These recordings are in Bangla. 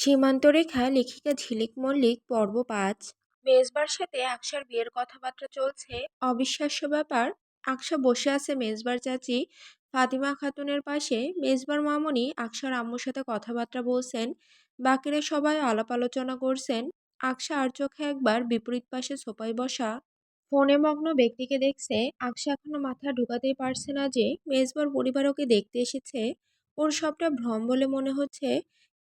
সীমান্তরেখা লেখিকা ঝিলিক মল্লিক পর্ব ৫। মেজবার সাথে আকশার বিয়ের কথাবার্তা চলছে। অবিশ্বাস্য ব্যাপার, আকশা বসে আছে মেজবার চাচি ফাতিমা খাতুনের পাশে। মেজবার মামনি আকশার আম্মুর সাথে কথাবার্তা বলছেন, বাকিরা সবাই আলাপ আলোচনা করছেন। আকশা আর চোখে একবার বিপরীত পাশে সোফায় বসা ফোনে মগ্ন ব্যক্তিকে দেখছে। আকশা এখনো মাথা ঢুকাতেই পারছে না যে মেজবার পরিবার ওকে দেখতে এসেছে। ওর সবটা ভ্রম বলে মনে হচ্ছে।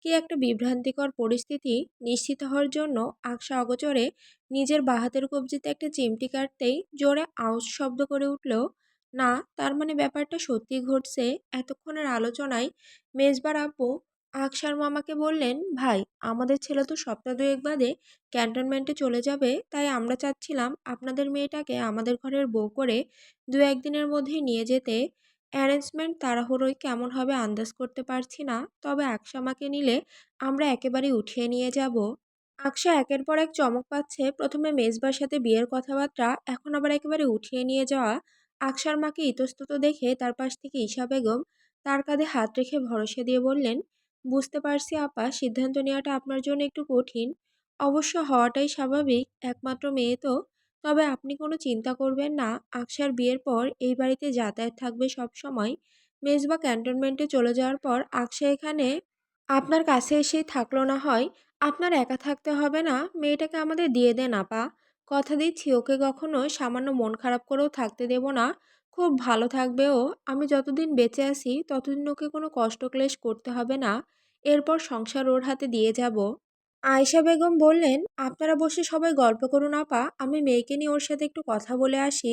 কি একটা বিভ্রান্তিকর পরিস্থিতি। নিশ্চিত হওয়ার জন্য আকশা অগোচরে নিজের বাঁ হাতের কবজিতে একটা চিমটি কাটতেই জোরে আউশ শব্দ করে উঠল। না, তার মানে ব্যাপারটা সত্যি ঘটছে। এতক্ষণের আলোচনায় মেজবার আব্বু আকশার মামাকে বললেন, ভাই, আমাদের ছেলে তো সপ্তাহ দুয়েক বাদে ক্যান্টনমেন্টে চলে যাবে, তাই আমরা চাচ্ছিলাম আপনাদের মেয়েটাকে আমাদের ঘরের বউ করে দু একদিনের মধ্যেই নিয়ে যেতে। অ্যারেঞ্জমেন্ট তাড়াহুড়োই কেমন হবে আন্দাজ করতে পারছি না, তবে আকশামাকে নিলে আমরা একেবারেই উঠিয়ে নিয়ে যাব। আকশা একের পর এক চমক পাচ্ছে। প্রথমে মেজবার সাথে বিয়ের কথাবার্তা, এখন আবার একেবারে উঠিয়ে নিয়ে যাওয়া। আকশার মাকে ইতস্তত দেখে তার পাশ থেকে ঈশা বেগম তার কাঁধে হাত রেখে ভরসা দিয়ে বললেন, বুঝতে পারছি আপা, সিদ্ধান্ত নেওয়াটা আপনার জন্য একটু কঠিন। অবশ্য হওয়াটাই স্বাভাবিক, একমাত্র মেয়ে তো। তবে আপনি কোনো চিন্তা করবেন না, আকশার বিয়ের পর এই বাড়িতে যাতায়াত থাকবে সব সময়। মেজবা ক্যান্টনমেন্টে চলে যাওয়ার পর আকশা এখানে আপনার কাছে এসেই থাকলো না হয়। আপনার একা থাকতে হবে না, মেয়েটাকে আমাদের দিয়ে দেন আপা। কথা দিচ্ছি ওকে কখনো সামান্য মন খারাপ করেও থাকতে দেব না। খুব ভালো থাকবে ও। আমি যতদিন বেঁচে আছি ততদিন ওকে কোনো কষ্ট ক্লেশ করতে হবে না। এরপর সংসার ওর হাতে দিয়ে যাব। আয়েশা বেগম বললেন, আপনারা বসে সবাই গল্প করুন আপা, আমি মেয়েকে নিয়ে ওর সাথে একটু কথা বলে আসি।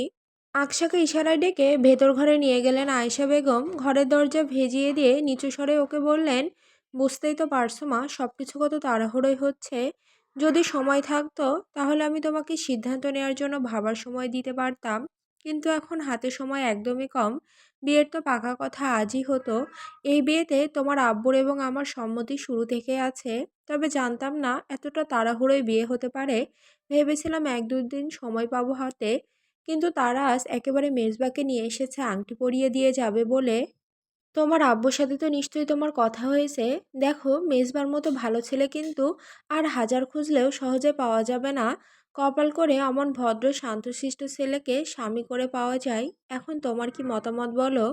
আকশাকে ইশারায় ডেকে ভেতর ঘরে নিয়ে গেলেন আয়েশা বেগম। ঘরের দরজা ভেজিয়ে দিয়ে নিচু স্বরে ওকে বললেন, বুঝতেই তো পারছো মা, সবকিছু কত তাড়াহুড়োই হচ্ছে। যদি সময় থাকতো তাহলে আমি তোমাকে সিদ্ধান্ত নেওয়ার জন্য ভাবার সময় দিতে পারতাম, কিন্তু এখন হাতে সময় একদমই কম। বিয়ের তো পাকা কথা আজই হতো। এই বিয়েতে তোমার আব্বুর এবং আমার সম্মতি শুরু থেকে আছে, তবে জানতাম না এতটা তাড়াহুড়োয় বিয়ে হতে পারে। ভেবেছিলাম এক দুদিন সময় পাবো হাতে, কিন্তু তারা আজ একেবারে মেজবাকে নিয়ে এসেছে আংটি পরিয়ে দিয়ে যাবে বলে। তোমার আব্বুর সাথে তো নিশ্চয়ই তোমার কথা হয়েছে। দেখো, মেজবার মতো ভালো ছেলে কিন্তু আর হাজার খুঁজলেও সহজে পাওয়া যাবে না। কপাল করে অমন ভদ্র শান্তশিষ্ট ছেলেকে স্বামী করে পাওয়া যায়। এখন তোমার কি মতামত বলো?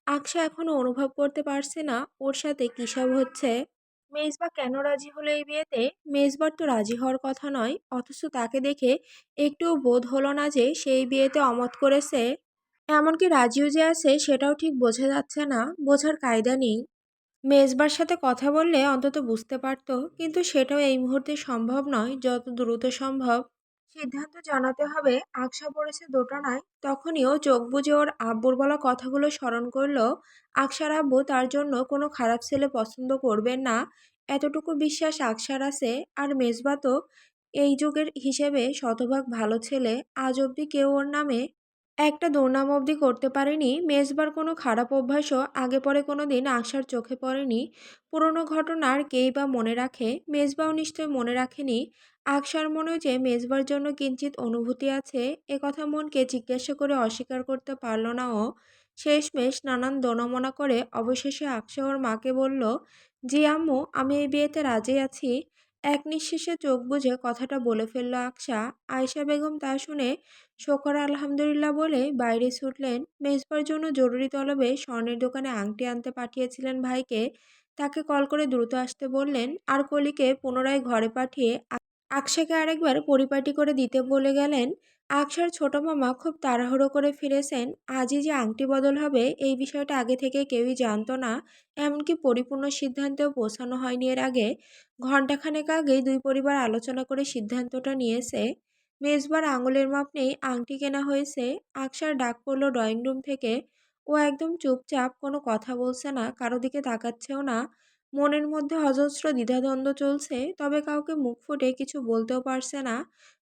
আকশা এখনো অনুভব করতে পারছে না ওর সাথে কী সব হচ্ছে। মেজবা কেন রাজি হলো এই বিয়েতে? মেজবার তো রাজি হওয়ার কথা নয়, অথচ তাকে দেখে একটুও বোধ হলো না যে সেই বিয়েতে অমত করেছে। এমনকি রাজিও যে আছে সেটাও ঠিক বোঝা যাচ্ছে না, বোঝার কায়দা নেই। মেজবার সাথে কথা বললে অন্তত বুঝতে পারতো, কিন্তু সেটাও এই মুহূর্তে সম্ভব নয়। যত দ্রুত সম্ভব সিদ্ধান্ত জানাতে হবে। আকশা পড়েছে দোটানায়। তখনই ও চোখ বুজে ওর আব্বুর বলা কথাগুলো স্মরণ করলো। আকশার আব্বু তার জন্য কোনো খারাপ ছেলে পছন্দ করবেন না, এতটুকু বিশ্বাস আকশার আছে। আর মেজবা তো এই যুগের হিসেবে শতভাগ ভালো ছেলে। আজ অবধি কেউ ওর নামে একটা দুর্নাম অবধি করতে পারেনি। মেজবার কোনো খারাপ অভ্যাসও আগে পরে কোনো দিন আকশার চোখে পড়েনি। পুরনো ঘটনার কেই বা মনে রাখে, মেজবাও নিশ্চয় মনে রাখেনি। আকশার মনেও যে মেজবার জন্য কিঞ্চিত অনুভূতি আছে, এ কথা মনকে জিজ্ঞাসা করে অস্বীকার করতে পারল না ও। শেষমেশ নানান দোনামোনা করে অবশেষে আকশা ওর মাকে বলল, জি আম্মু, আমি এই বিয়েতে রাজি আছি। এক নিঃশ্বাসে চোখ বুজে কথাটা বলে ফেলল আকশা। আয়েশা বেগম তা শুনে শোকর আলহামদুলিল্লাহ বলে বাইরে ছুটলেন। মেজবার জন্য জরুরি তলবে স্বর্ণের দোকানে আংটি আনতে পাঠিয়েছিলেন ভাইকে, তাকে কল করে দ্রুত আসতে বললেন। আর কলিকে পুনরায় ঘরে পাঠিয়ে আকশাকে আরেকবার পরিপাটি করে দিতে বলে গেলেন। আকশার ছোট মামা খুব তাড়াহুড়ো করে ফিরেছেন। আজই যে আংটি বদল হবে এই বিষয়টা আগে থেকে কেউই জানতো না, এমনকি পরিপূর্ণ সিদ্ধান্তেও পৌঁছানো হয়নি এর আগে। ঘণ্টাখানেক আগেই দুই পরিবার আলোচনা করে সিদ্ধান্তটা নিয়েছে। মেজবার আঙুলের মাপ নেই আংটি কেনা হয়েছে। আকশার ডাক পড়ল ড্রয়িং রুম থেকে। ও একদম চুপচাপ, কোনো কথা বলছে না, কারো দিকে তাকাচ্ছেও না। মনের মধ্যে অজস্র দ্বিধাদ্বন্দ্ব চলছে, তবে কাউকে মুখ ফুটে কিছু বলতেও পারছে না।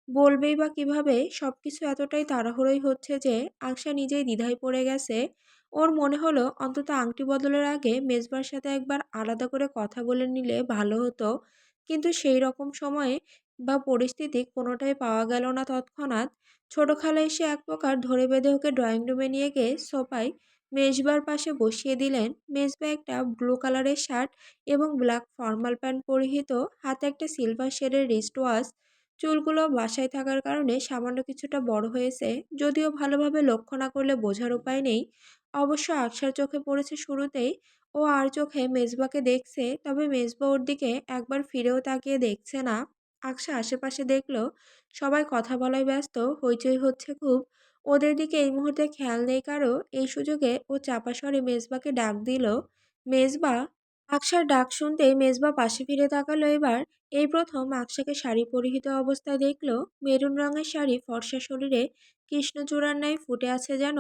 বলবেই বা কিভাবে? সবকিছু এতটাই তাড়াহুড়োই হচ্ছে যে আকশা নিজেই দ্বিধায় পড়ে গেছে। ওর মনে হলো অন্তত আংটি বদলের আগে মেজবার সাথে একবার আলাদা করে কথা বলে নিলে ভালো হতো, কিন্তু সেই রকম সময়ে বা পরিস্থিতি কোনোটাই পাওয়া গেল না তৎক্ষণাৎ। ছোট খালা এসে এক প্রকার ধরে বেঁধে ওকে ড্রয়িং রুমে নিয়ে গিয়ে সোফায় মেজবার পাশে বসিয়ে দিলেন। মেজবা একটা ব্লু কালারের শার্ট এবং ব্ল্যাক ফর্মাল প্যান্ট পরিহিত, হাতে একটা সিলভার শেডের রিস্ট ওয়াচ। চুলগুলো বাসায় থাকার কারণে সামান্য কিছুটা বড় হয়েছে, যদিও ভালোভাবে লক্ষ্য না করলে বোঝার উপায় নেই। অবশ্য আকসার চোখে পড়েছে শুরুতেই। ও আর চোখে মেজবাকে দেখছে, তবে মেজবা ওর দিকে একবার ফিরেও তাকিয়ে দেখছে না। আকসা আশেপাশে দেখলো সবাই কথা বলায় ব্যস্ত, হইচই হচ্ছে খুব। ওদের দিকে এই মুহূর্তে খেয়াল নেই কারো। এই সুযোগে ও চাপা স্বরে মেজবাকে ডাক দিল, মেজবা। আকসার ডাক শুনতেই মেজবা পাশে ফিরে তাকালো এবার। এই প্রথম আকসাকে শাড়ি পরিহিত অবস্থায় দেখলো। মেরুন রঙের শাড়ি, ফর্সা শরীরে কৃষ্ণচূড়ার ন্যায় ফুটে আছে যেন।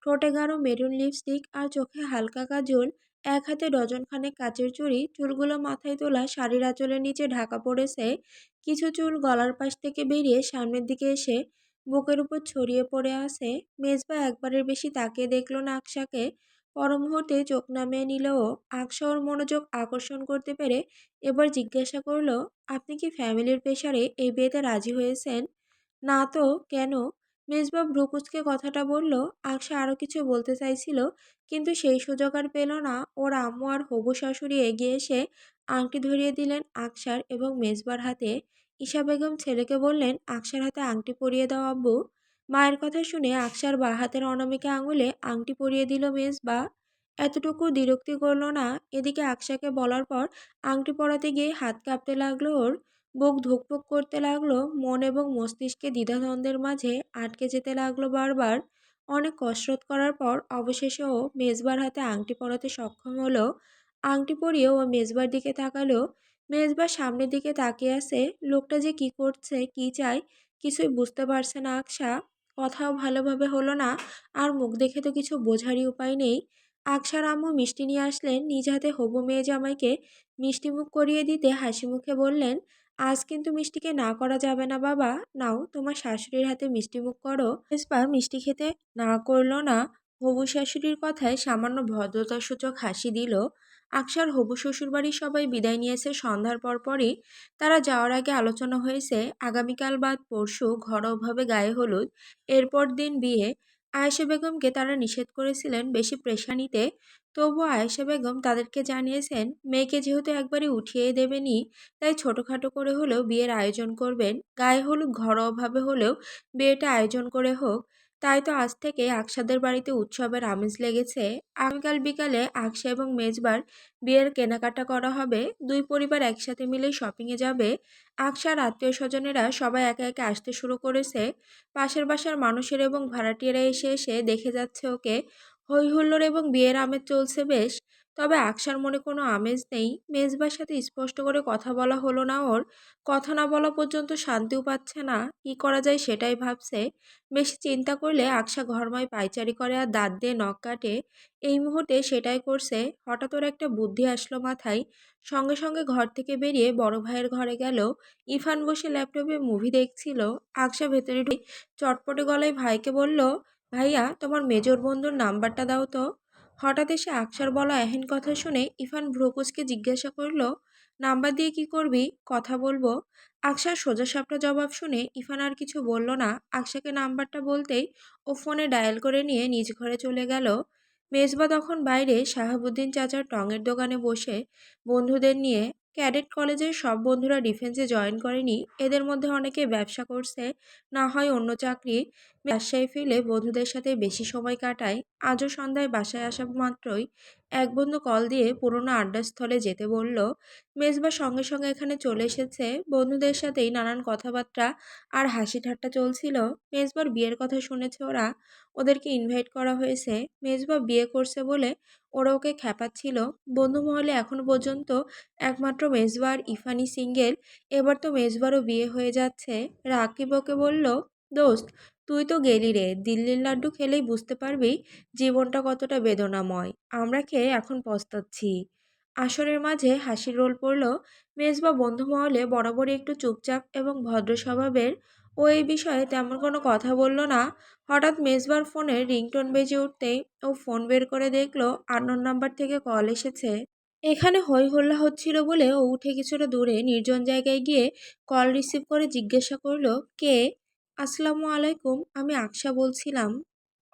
ঠোঁটে গাঢ় মেরুন লিপস্টিক আর চোখে হালকা কাজল। এক হাতে ডজন খানেক কাচের চুড়ি, চুলগুলো মাথায় তোলা, শাড়ির আঁচলের নিচে ঢাকা পড়েছে। কিছু চুল গলার পাশ থেকে বেরিয়ে সামনের দিকে এসে বুকের উপর ছড়িয়ে পড়ে আছে। মেজবা একবারের বেশি তাকিয়ে দেখলো না আকসাকে। পর মুহূর্তে চোখ নামিয়ে নিল ও। আকসা ওর মনোযোগ আকর্ষণ করতে পেরে এবার জিজ্ঞাসা করলো, আপনি কি ফ্যামিলির প্রেশারে এই বিয়েতে রাজি হয়েছেন? না তো, কেন? মেজবা ভ্রুকুচকে কথাটা বলল। আকসা আরো কিছু বলতে চাইছিল, কিন্তু সেই সুযোগ আর পেল না। ওর আম্মু আর হবু শাশুড়ি এগিয়ে এসে আংটি ধরিয়ে দিলেন আকসার এবং মেজবার হাতে। ঈশা বেগম ছেলেকে বললেন, আকসার হাতে আংটি পরিয়ে দাও আব্বু। মায়ের কথা শুনে আকসার বাঁ হাতের অনামিকা আঙুলে আংটি পরিয়ে দিল মেজবা। এতটুকু দ্বিরুক্তি করলো না। এদিকে আকসাকে বলার পর আংটি পরাতে গিয়ে হাত কাঁপতে লাগলো ওর। বুক ধুকপুক করতে লাগলো, মন এবং মস্তিষ্কে দ্বিধাদ্বন্দ্বের মাঝে আটকে যেতে লাগলো বারবার। অনেক কসরত করার পর অবশেষে ও মেজবার হাতে আংটি পরাতে সক্ষম হলো। আংটি পরিয়ে ও মেজবার দিকে তাকালো। মেজবার সামনের দিকে তাকিয়ে আছে। লোকটা যে কি করছে, কি চায়, কিছুই বুঝতে পারছে না আকসা। কথাও ভালোভাবে হলো না, আর মুখ দেখে তো কিছু বোঝারই উপায় নেই। আকসার আম্মু মিষ্টি নিয়ে আসলেন। নিজ হাতে হবু মেয়ে জামাইকে মিষ্টি মুখ করিয়ে দিতে হাসি মুখে বললেন, আজ কিন্তু মিষ্টিকে না করা যাবে না বাবা। নাও, তোমার শাশুড়ির হাতে মিষ্টি মুখ করো। মেজবা মিষ্টি খেতে না করলো না। হবু শাশুড়ির কথায় সামান্য ভদ্রতাসূচক হাসি দিল। আকসার হবু শ্বশুরবাড়ির সবাই বিদায় নিয়েছে সন্ধ্যার পরপরই। তারা যাওয়ার আগে আলোচনা হয়েছে আগামীকাল বাদ পরশু ঘরোয়াভাবে গায়ে হলুদ, এরপর দিন বিয়ে। আয়েশা বেগমকে তারা নিষেধ করেছিলেন বেশি প্রেশার নিতে। তবুও আয়েশা বেগম তাদেরকে জানিয়েছেন, মেয়েকে যেহেতু একবারে উঠিয়ে দেবেনই, তাই ছোটখাটো করে হলেও বিয়ের আয়োজন করবেন। গায়ে হলুদ ঘরোয়াভাবে হলেও বিয়েটা আয়োজন করে হোক। তাই তো আজ থেকে আকসাদের বাড়িতে উৎসবের আমেজ লেগেছে। আগামীকাল বিকালে আকসা এবং মেজবার বিয়ের কেনাকাটা করা হবে। দুই পরিবার একসাথে মিলে শপিংয়ে যাবে। আকসার আত্মীয় স্বজনেরা সবাই একে একে আসতে শুরু করেছে। পাশের বাসার মানুষের এবং ভাড়াটিয়ারা এসে এসে দেখে যাচ্ছে ওকে। হই হুল্লোড় এবং বিয়ের আমেজ চলছে বেশ। তবে আকসার মনে কোনো আমেজ নেই। মেজবার সাথে স্পষ্ট করে কথা বলা হলো না ওর। কথা না বলা পর্যন্ত শান্তিও পাচ্ছে না। কি করা যায় সেটাই ভাবছে। বেশি চিন্তা করলে আকসা ঘরময় পায়চারি করে আর দাঁত দিয়ে নখ কাটে। এই মুহূর্তে সেটাই করছে। হঠাৎ ওর একটা বুদ্ধি আসলো মাথায়। সঙ্গে সঙ্গে ঘর থেকে বেরিয়ে বড় ভাইয়ের ঘরে গেল। ইফান বসে ল্যাপটপে মুভি দেখছিল। আকসা ভেতরে ঢুকে চটপটে গলায় ভাইকে বলল, ভাইয়া, তোমার মেজর বন্ধুর নাম্বারটা দাও তো। হঠাৎ এসে আকসার বলা এহেন কথা শুনে ইফান ভ্রুকুচকে জিজ্ঞাসা করলো, নাম্বার দিয়ে কি করবি? কথা বলবো। আকসার সোজাসাপটা জবাব শুনে ইফান আর কিছু বলল না। আকসাকে নাম্বারটা বলতেই ও ফোনে ডায়াল করে নিয়ে নিজ ঘরে চলে গেল। মেজবা তখন বাইরে শাহাবুদ্দিন চাচার টঙের দোকানে বসে বন্ধুদের নিয়ে। ক্যাডেট কলেজের সব বন্ধুরা ডিফেন্সে জয়েন করেনি। এদের মধ্যে অনেকে ব্যবসা করছে, না হয় অন্য চাকরি। রাজশাহী ফিরে বন্ধুদের সাথে বেশি সময় কাটায়। আজও সন্ধ্যায় বাসায় আসা মাত্রই এক বন্ধু কল দিয়ে পুরোনো আড্ডাস্থলে যেতে বলল। মেজবা সঙ্গে সঙ্গে এখানে চলে এসেছে। বন্ধুদের সাথেই নানান কথাবার্তা আর হাসি ঠাট্টা চলছিল। মেজবার বিয়ের কথা শুনেছে ওরা, ওদেরকে ইনভাইট করা হয়েছে। মেজবা বিয়ে করছে বলে ওরা ওকে খ্যাপাচ্ছিল। বন্ধু মহলে এখনো পর্যন্ত একমাত্র মেজবা আর ইফানি সিঙ্গেল। এবার তো মেজবারও বিয়ে হয়ে যাচ্ছে। রাকিব ওকে বলল, দোস্ত, তুই তো গেলি রে, দিল্লির লাড্ডু খেলেই বুঝতে পারবি জীবনটা কতটা বেদনাময়। আমরা খেয়ে এখন পস্তাচ্ছি। আসরের মাঝে হাসির রোল পড়ল। মেজবা বন্ধু মহলে বরাবরই একটু চুপচাপ এবং ভদ্র স্বভাবের। ও এই বিষয়ে তেমন কোনো কথা বলল না। হঠাৎ মেজবার ফোনের রিংটোন বেজে উঠতেই ও ফোন বের করে দেখলো আননোন নাম্বার থেকে কল এসেছে। এখানে হই হল্লা হচ্ছিল বলে ও উঠে কিছুটা দূরে নির্জন জায়গায় গিয়ে কল রিসিভ করে জিজ্ঞাসা করলো, কে? আসসালামু আলাইকুম, আমি আকসা বলছিলাম।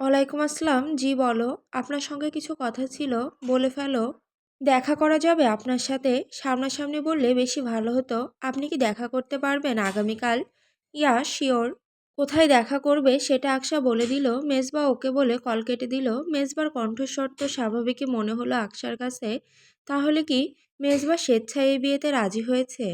ওয়ালাইকুম আসসালাম। জি বলো। আপনার সঙ্গে কিছু কথা ছিল, বলে ফেলো। দেখা করা যাবে আপনার সাথে? সামনাসামনি বললে বেশি ভালো হতো। আপনি কি দেখা করতে পারবেন আগামীকাল? Yeah sure. কোথায় দেখা করবে সেটা আকশা বলে দিল। মেজবা ওকে বলে কল কেটে দিল। মেজবার কণ্ঠস্বর তো স্বাভাবিকই মনে হলো আকশার কাছে। তাহলে কি মেজবা স্বেচ্ছায় এই বিয়েতে রাজি হয়েছে?